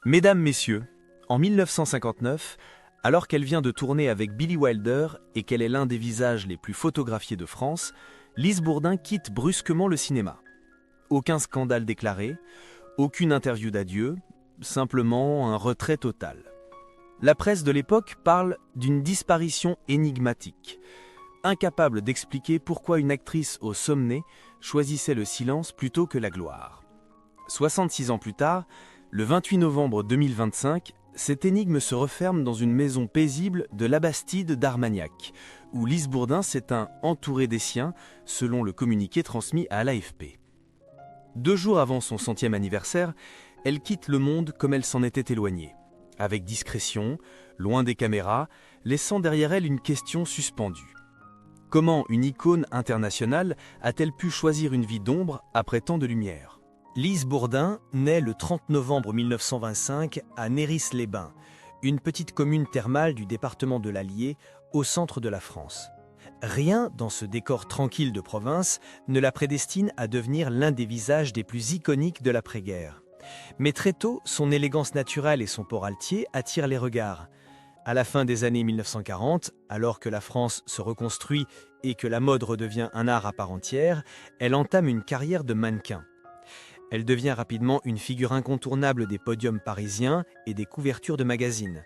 Mesdames, Messieurs, en 1959, alors qu'elle vient de tourner avec Billy Wilder et qu'elle est l'un des visages les plus photographiés de France, Lise Bourdin quitte brusquement le cinéma. Aucun scandale déclaré, aucune interview d'adieu, simplement un retrait total. La presse de l'époque parle d'une disparition énigmatique, incapable d'expliquer pourquoi une actrice au sommet choisissait le silence plutôt que la gloire. 66 ans plus tard, le 28 novembre 2025, cette énigme se referme dans une maison paisible de Labastide d'Armagnac, où Lise Bourdin s'éteint entourée des siens, selon le communiqué transmis à l'AFP. 2 jours avant son 100e anniversaire, elle quitte le monde comme elle s'en était éloignée, avec discrétion, loin des caméras, laissant derrière elle une question suspendue. Comment une icône internationale a-t-elle pu choisir une vie d'ombre après tant de lumière ? Lise Bourdin naît le 30 novembre 1925 à Néris-les-Bains, une petite commune thermale du département de l'Allier, au centre de la France. Rien dans ce décor tranquille de province ne la prédestine à devenir l'un des visages des plus iconiques de l'après-guerre. Mais très tôt, son élégance naturelle et son port altier attirent les regards. À la fin des années 1940, alors que la France se reconstruit et que la mode redevient un art à part entière, elle entame une carrière de mannequin. Elle devient rapidement une figure incontournable des podiums parisiens et des couvertures de magazines.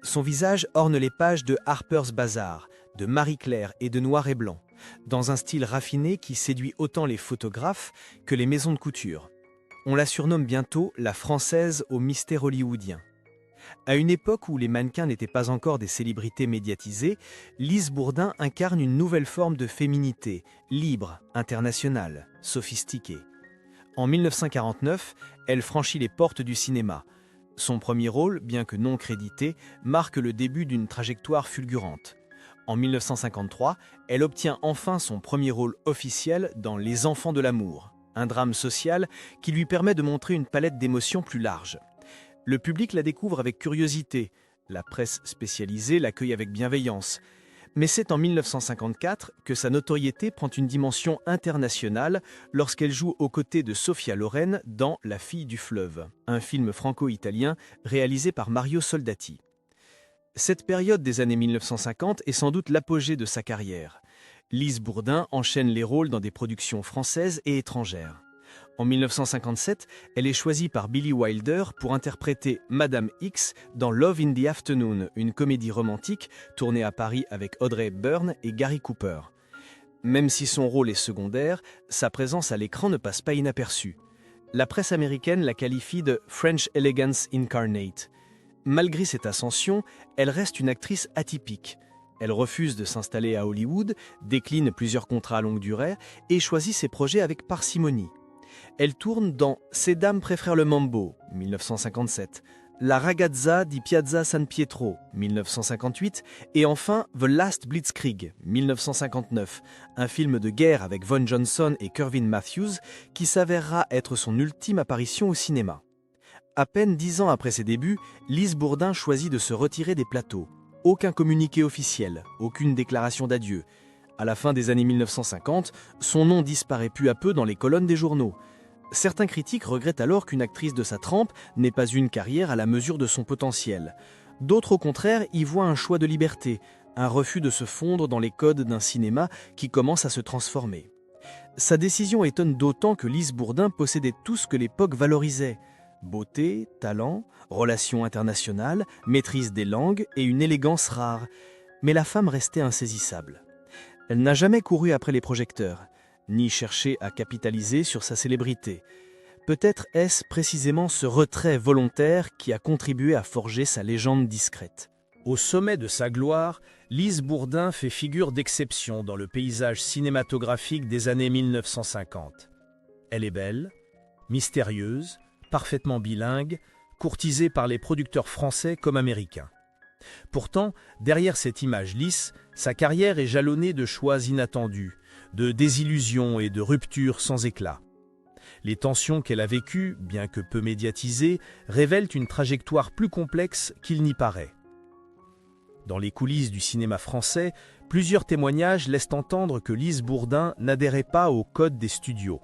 Son visage orne les pages de Harper's Bazaar, de Marie-Claire et de Noir et Blanc, dans un style raffiné qui séduit autant les photographes que les maisons de couture. On la surnomme bientôt la Française au mystère hollywoodien. À une époque où les mannequins n'étaient pas encore des célébrités médiatisées, Lise Bourdin incarne une nouvelle forme de féminité, libre, internationale, sophistiquée. En 1949, elle franchit les portes du cinéma. Son premier rôle, bien que non crédité, marque le début d'une trajectoire fulgurante. En 1953, elle obtient enfin son premier rôle officiel dans Les Enfants de l'amour, un drame social qui lui permet de montrer une palette d'émotions plus large. Le public la découvre avec curiosité, la presse spécialisée l'accueille avec bienveillance. Mais c'est en 1954 que sa notoriété prend une dimension internationale lorsqu'elle joue aux côtés de Sophia Loren dans La fille du fleuve, un film franco-italien réalisé par Mario Soldati. Cette période des années 1950 est sans doute l'apogée de sa carrière. Lise Bourdin enchaîne les rôles dans des productions françaises et étrangères. En 1957, elle est choisie par Billy Wilder pour interpréter Madame X dans Love in the Afternoon, une comédie romantique tournée à Paris avec Audrey Hepburn et Gary Cooper. Même si son rôle est secondaire, sa présence à l'écran ne passe pas inaperçue. La presse américaine la qualifie de French Elegance Incarnate. Malgré cette ascension, elle reste une actrice atypique. Elle refuse de s'installer à Hollywood, décline plusieurs contrats à longue durée et choisit ses projets avec parcimonie. Elle tourne dans Ces dames préfèrent le mambo, 1957, La ragazza di Piazza San Pietro, 1958, et enfin The Last Blitzkrieg, 1959, un film de guerre avec Von Johnson et Kervin Matthews qui s'avérera être son ultime apparition au cinéma. À peine 10 ans après ses débuts, Lise Bourdin choisit de se retirer des plateaux. Aucun communiqué officiel, aucune déclaration d'adieu. À la fin des années 1950, son nom disparaît peu à peu dans les colonnes des journaux. Certains critiques regrettent alors qu'une actrice de sa trempe n'ait pas eu une carrière à la mesure de son potentiel. D'autres au contraire y voient un choix de liberté, un refus de se fondre dans les codes d'un cinéma qui commence à se transformer. Sa décision étonne d'autant que Lise Bourdin possédait tout ce que l'époque valorisait. Beauté, talent, relations internationales, maîtrise des langues et une élégance rare. Mais la femme restait insaisissable. Elle n'a jamais couru après les projecteurs, ni cherché à capitaliser sur sa célébrité. Peut-être est-ce précisément ce retrait volontaire qui a contribué à forger sa légende discrète. Au sommet de sa gloire, Lise Bourdin fait figure d'exception dans le paysage cinématographique des années 1950. Elle est belle, mystérieuse, parfaitement bilingue, courtisée par les producteurs français comme américains. Pourtant, derrière cette image lisse, sa carrière est jalonnée de choix inattendus, de désillusions et de ruptures sans éclat. Les tensions qu'elle a vécues, bien que peu médiatisées, révèlent une trajectoire plus complexe qu'il n'y paraît. Dans les coulisses du cinéma français, plusieurs témoignages laissent entendre que Lise Bourdin n'adhérait pas au code des studios.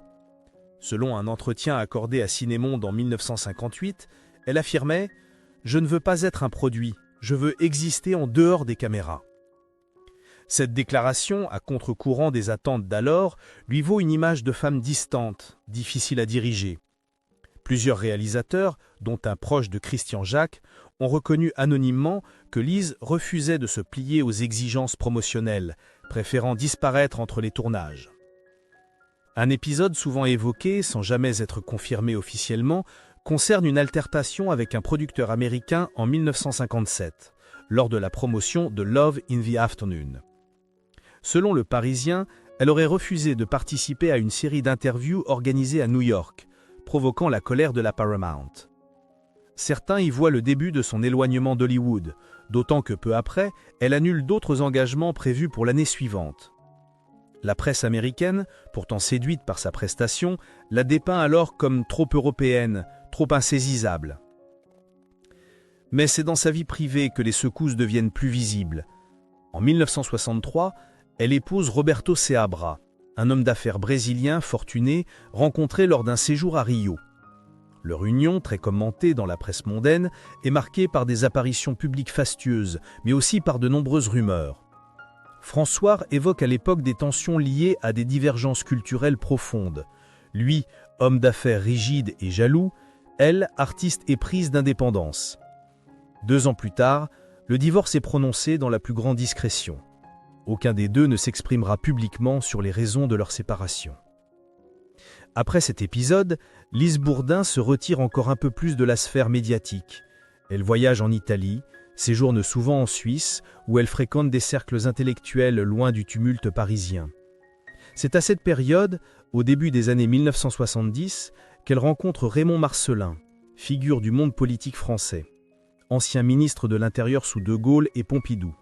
Selon un entretien accordé à Cinémonde en 1958, Elle affirmait « Je ne veux pas être un produit, je veux exister en dehors des caméras ». Cette déclaration, à contre-courant des attentes d'alors, lui vaut une image de femme distante, difficile à diriger. Plusieurs réalisateurs, dont un proche de Christian Jacques, ont reconnu anonymement que Lise refusait de se plier aux exigences promotionnelles, préférant disparaître entre les tournages. Un épisode souvent évoqué, sans jamais être confirmé officiellement, concerne une altercation avec un producteur américain en 1957, lors de la promotion de Love in the Afternoon. Selon Le Parisien, elle aurait refusé de participer à une série d'interviews organisées à New York, provoquant la colère de la Paramount. Certains y voient le début de son éloignement d'Hollywood, d'autant que peu après, elle annule d'autres engagements prévus pour l'année suivante. La presse américaine, pourtant séduite par sa prestation, la dépeint alors comme trop européenne, trop insaisissable. Mais c'est dans sa vie privée que les secousses deviennent plus visibles. En 1963, elle épouse Roberto Seabra, un homme d'affaires brésilien fortuné rencontré lors d'un séjour à Rio. Leur union, très commentée dans la presse mondaine, est marquée par des apparitions publiques fastueuses, mais aussi par de nombreuses rumeurs. François évoque à l'époque des tensions liées à des divergences culturelles profondes. Lui, homme d'affaires rigide et jaloux, elle, artiste éprise d'indépendance. 2 ans plus tard, le divorce est prononcé dans la plus grande discrétion. Aucun des deux ne s'exprimera publiquement sur les raisons de leur séparation. Après cet épisode, Lise Bourdin se retire encore un peu plus de la sphère médiatique. Elle voyage en Italie, séjourne souvent en Suisse, où elle fréquente des cercles intellectuels loin du tumulte parisien. C'est à cette période, au début des années 1970, qu'elle rencontre Raymond Marcellin, figure du monde politique français, ancien ministre de l'Intérieur sous De Gaulle et Pompidou.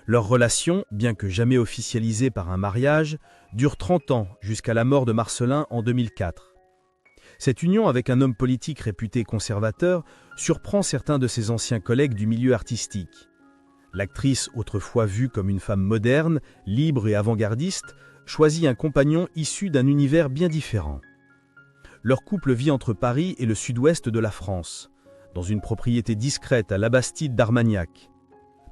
Leur relation, bien que jamais officialisée par un mariage, dure 30 ans jusqu'à la mort de Marcellin en 2004. Cette union avec un homme politique réputé conservateur surprend certains de ses anciens collègues du milieu artistique. L'actrice, autrefois vue comme une femme moderne, libre et avant-gardiste, choisit un compagnon issu d'un univers bien différent. Leur couple vit entre Paris et le sud-ouest de la France, dans une propriété discrète à Labastide d'Armagnac.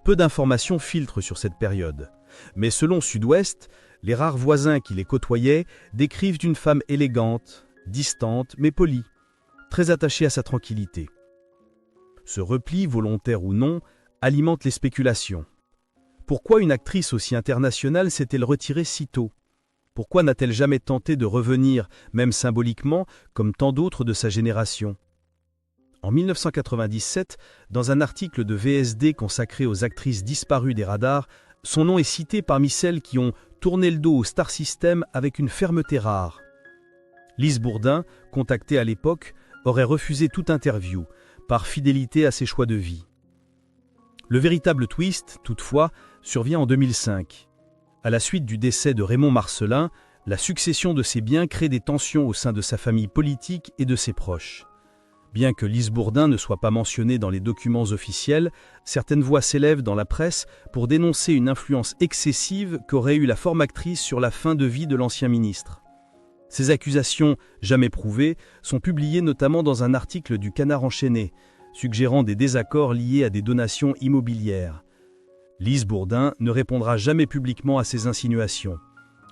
Peu d'informations filtrent sur cette période, mais selon Sud-Ouest, les rares voisins qui les côtoyaient décrivent une femme élégante, distante mais polie, très attachée à sa tranquillité. Ce repli, volontaire ou non, alimente les spéculations. Pourquoi une actrice aussi internationale s'est-elle retirée si tôt ? Pourquoi n'a-t-elle jamais tenté de revenir, même symboliquement, comme tant d'autres de sa génération ? En 1997, dans un article de VSD consacré aux actrices disparues des radars, son nom est cité parmi celles qui ont tourné le dos au star system avec une fermeté rare. Lise Bourdin, contactée à l'époque, aurait refusé toute interview, par fidélité à ses choix de vie. Le véritable twist, toutefois, survient en 2005. À la suite du décès de Raymond Marcellin, la succession de ses biens crée des tensions au sein de sa famille politique et de ses proches. Bien que Lise Bourdin ne soit pas mentionnée dans les documents officiels, certaines voix s'élèvent dans la presse pour dénoncer une influence excessive qu'aurait eue la formatrice sur la fin de vie de l'ancien ministre. Ces accusations, jamais prouvées, sont publiées notamment dans un article du Canard enchaîné, suggérant des désaccords liés à des donations immobilières. Lise Bourdin ne répondra jamais publiquement à ces insinuations.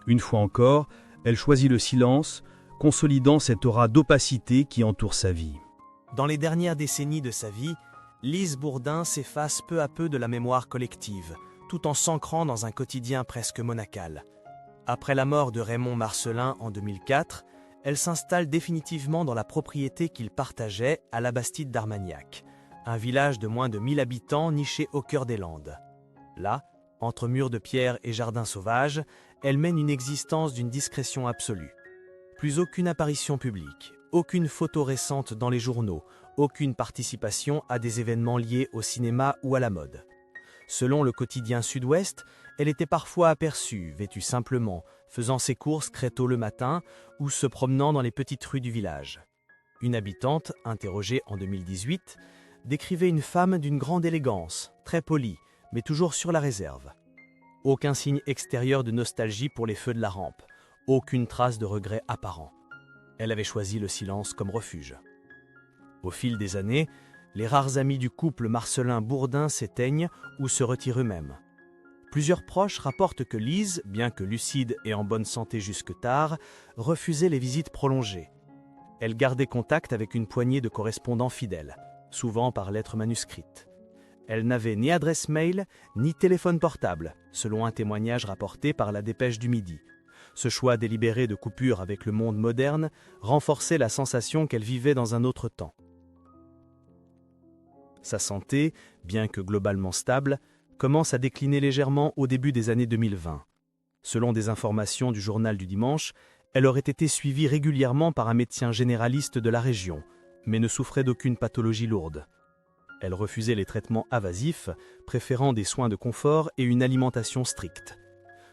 Une fois encore, elle choisit le silence, consolidant cette aura d'opacité qui entoure sa vie. Dans les dernières décennies de sa vie, Lise Bourdin s'efface peu à peu de la mémoire collective, tout en s'ancrant dans un quotidien presque monacal. Après la mort de Raymond Marcellin en 2004, elle s'installe définitivement dans la propriété qu'il partageait à Labastide d'Armagnac, un village de moins de 1000 habitants niché au cœur des Landes. Là, entre murs de pierre et jardins sauvages, elle mène une existence d'une discrétion absolue. Plus aucune apparition publique, aucune photo récente dans les journaux, aucune participation à des événements liés au cinéma ou à la mode. Selon le quotidien Sud-Ouest, elle était parfois aperçue, vêtue simplement, faisant ses courses très tôt le matin ou se promenant dans les petites rues du village. Une habitante, interrogée en 2018, décrivait une femme d'une grande élégance, très polie, mais toujours sur la réserve. Aucun signe extérieur de nostalgie pour les feux de la rampe, aucune trace de regret apparent. Elle avait choisi le silence comme refuge. Au fil des années, les rares amis du couple Marcellin-Bourdin s'éteignent ou se retirent eux-mêmes. Plusieurs proches rapportent que Lise, bien que lucide et en bonne santé jusque tard, refusait les visites prolongées. Elle gardait contact avec une poignée de correspondants fidèles, souvent par lettres manuscrites. Elle n'avait ni adresse mail, ni téléphone portable, selon un témoignage rapporté par la Dépêche du Midi. Ce choix délibéré de coupure avec le monde moderne renforçait la sensation qu'elle vivait dans un autre temps. Sa santé, bien que globalement stable, commence à décliner légèrement au début des années 2020. Selon des informations du journal du dimanche, elle aurait été suivie régulièrement par un médecin généraliste de la région, mais ne souffrait d'aucune pathologie lourde. Elle refusait les traitements invasifs, préférant des soins de confort et une alimentation stricte.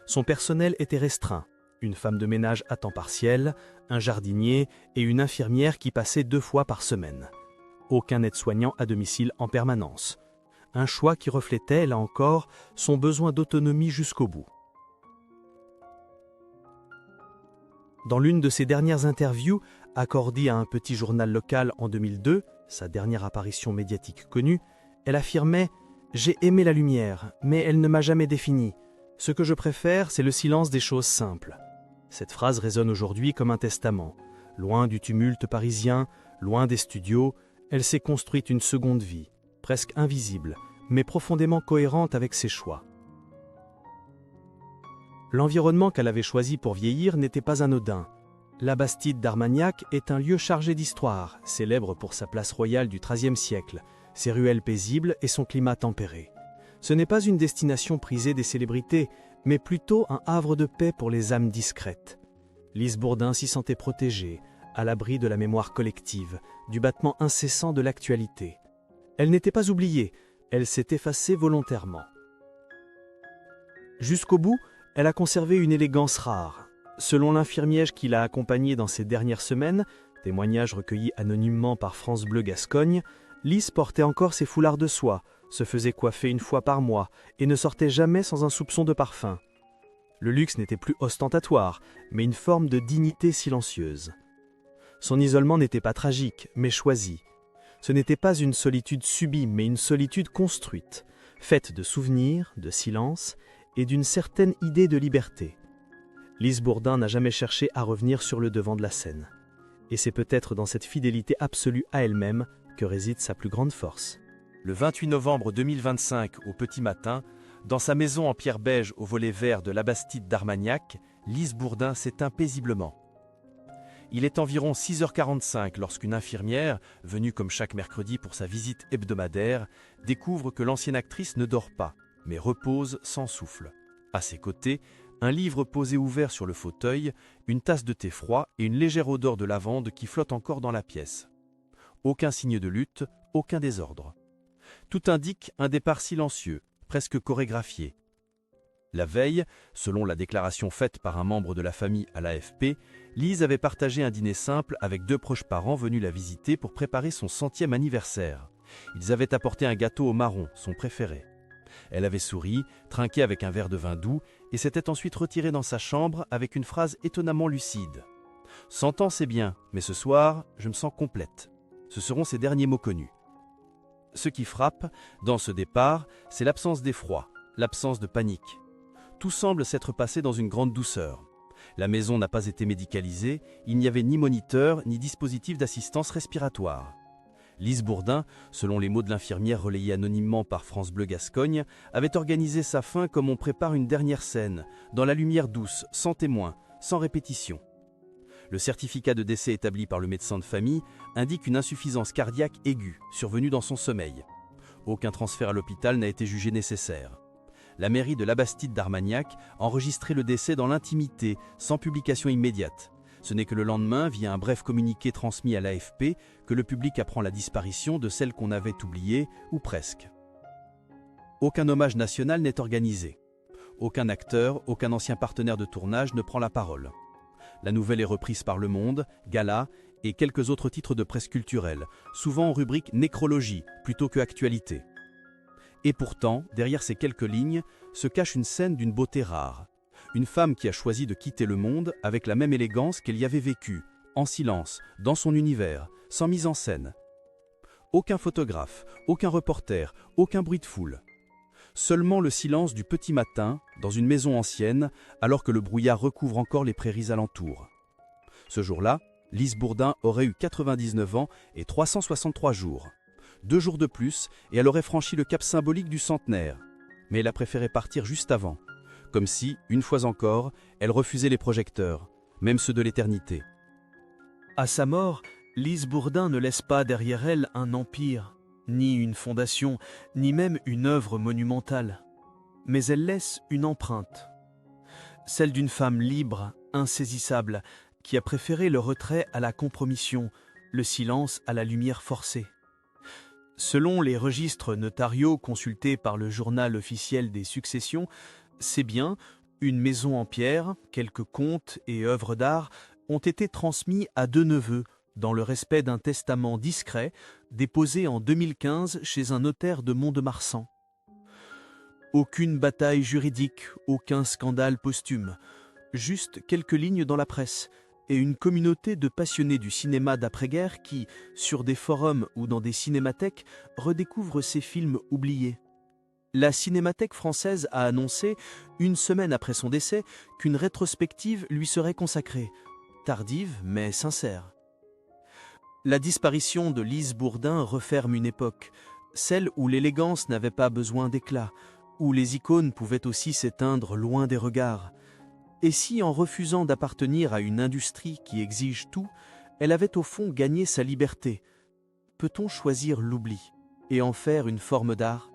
Son personnel était restreint, une femme de ménage à temps partiel, un jardinier et une infirmière qui passait 2 fois par semaine. Aucun aide-soignant à domicile en permanence. Un choix qui reflétait, là encore, son besoin d'autonomie jusqu'au bout. Dans l'une de ses dernières interviews, accordée à un petit journal local en 2002, sa dernière apparition médiatique connue, elle affirmait « J'ai aimé la lumière, mais elle ne m'a jamais définie. Ce que je préfère, c'est le silence des choses simples. » Cette phrase résonne aujourd'hui comme un testament. Loin du tumulte parisien, loin des studios, elle s'est construite une seconde vie, presque invisible, mais profondément cohérente avec ses choix. L'environnement qu'elle avait choisi pour vieillir n'était pas anodin. La Bastide d'Armagnac est un lieu chargé d'histoire, célèbre pour sa place royale du XIIIe siècle, ses ruelles paisibles et son climat tempéré. Ce n'est pas une destination prisée des célébrités, mais plutôt un havre de paix pour les âmes discrètes. Lise Bourdin s'y sentait protégée, à l'abri de la mémoire collective, du battement incessant de l'actualité. Elle n'était pas oubliée, elle s'est effacée volontairement. Jusqu'au bout, elle a conservé une élégance rare. Selon l'infirmière qui l'a accompagnée dans ces dernières semaines, témoignage recueilli anonymement par France Bleu Gascogne, Lise portait encore ses foulards de soie, se faisait coiffer 1 fois par mois et ne sortait jamais sans un soupçon de parfum. Le luxe n'était plus ostentatoire, mais une forme de dignité silencieuse. Son isolement n'était pas tragique, mais choisi. Ce n'était pas une solitude subie, mais une solitude construite, faite de souvenirs, de silence et d'une certaine idée de liberté. Lise Bourdin n'a jamais cherché à revenir sur le devant de la scène. Et c'est peut-être dans cette fidélité absolue à elle-même que réside sa plus grande force. Le 28 novembre 2025, au petit matin, dans sa maison en pierre beige au volet vert de la Bastide d'Armagnac, Lise Bourdin s'éteint paisiblement. Il est environ 6h45 lorsqu'une infirmière, venue comme chaque mercredi pour sa visite hebdomadaire, découvre que l'ancienne actrice ne dort pas, mais repose sans souffle. À ses côtés, un livre posé ouvert sur le fauteuil, une tasse de thé froid et une légère odeur de lavande qui flotte encore dans la pièce. Aucun signe de lutte, aucun désordre. Tout indique un départ silencieux, presque chorégraphié. La veille, selon la déclaration faite par un membre de la famille à l'AFP, Lise avait partagé un dîner simple avec 2 proches parents venus la visiter pour préparer son 100e anniversaire. Ils avaient apporté un gâteau au marron, son préféré. Elle avait souri, trinqué avec un verre de vin doux et s'était ensuite retirée dans sa chambre avec une phrase étonnamment lucide. « 100 ans c'est bien, mais ce soir, je me sens complète. » Ce seront ses derniers mots connus. Ce qui frappe, dans ce départ, c'est l'absence d'effroi, l'absence de panique. Tout semble s'être passé dans une grande douceur. La maison n'a pas été médicalisée, il n'y avait ni moniteur ni dispositif d'assistance respiratoire. Lise Bourdin, selon les mots de l'infirmière relayés anonymement par France Bleu Gascogne, avait organisé sa fin comme on prépare une dernière scène, dans la lumière douce, sans témoin, sans répétition. Le certificat de décès établi par le médecin de famille indique une insuffisance cardiaque aiguë, survenue dans son sommeil. Aucun transfert à l'hôpital n'a été jugé nécessaire. La mairie de la Bastide d'Armagnac enregistrait le décès dans l'intimité, sans publication immédiate. Ce n'est que le lendemain, via un bref communiqué transmis à l'AFP, que le public apprend la disparition de celle qu'on avait oubliée, ou presque. Aucun hommage national n'est organisé. Aucun acteur, aucun ancien partenaire de tournage ne prend la parole. La nouvelle est reprise par Le Monde, Gala et quelques autres titres de presse culturelle, souvent en rubrique nécrologie plutôt que actualité. Et pourtant, derrière ces quelques lignes, se cache une scène d'une beauté rare. Une femme qui a choisi de quitter le monde avec la même élégance qu'elle y avait vécu, en silence, dans son univers, sans mise en scène. Aucun photographe, aucun reporter, aucun bruit de foule. Seulement le silence du petit matin, dans une maison ancienne, alors que le brouillard recouvre encore les prairies alentours. Ce jour-là, Lise Bourdin aurait eu 99 ans et 363 jours. 2 jours de plus, et elle aurait franchi le cap symbolique du centenaire. Mais elle a préféré partir juste avant, comme si, une fois encore, elle refusait les projecteurs, même ceux de l'éternité. À sa mort, Lise Bourdin ne laisse pas derrière elle un empire, ni une fondation, ni même une œuvre monumentale. Mais elle laisse une empreinte. Celle d'une femme libre, insaisissable, qui a préféré le retrait à la compromission, le silence à la lumière forcée. Selon les registres notariaux consultés par le journal officiel des successions, ces biens, une maison en pierre, quelques contes et œuvres d'art, ont été transmis à 2 neveux, dans le respect d'un testament discret, déposé en 2015 chez un notaire de Mont-de-Marsan. Aucune bataille juridique, aucun scandale posthume, juste quelques lignes dans la presse, et une communauté de passionnés du cinéma d'après-guerre qui, sur des forums ou dans des cinémathèques, redécouvrent ces films oubliés. La Cinémathèque française a annoncé, 1 semaine après son décès, qu'une rétrospective lui serait consacrée, tardive mais sincère. La disparition de Lise Bourdin referme une époque, celle où l'élégance n'avait pas besoin d'éclat, où les icônes pouvaient aussi s'éteindre loin des regards. Et si, en refusant d'appartenir à une industrie qui exige tout, elle avait au fond gagné sa liberté, peut-on choisir l'oubli et en faire une forme d'art ?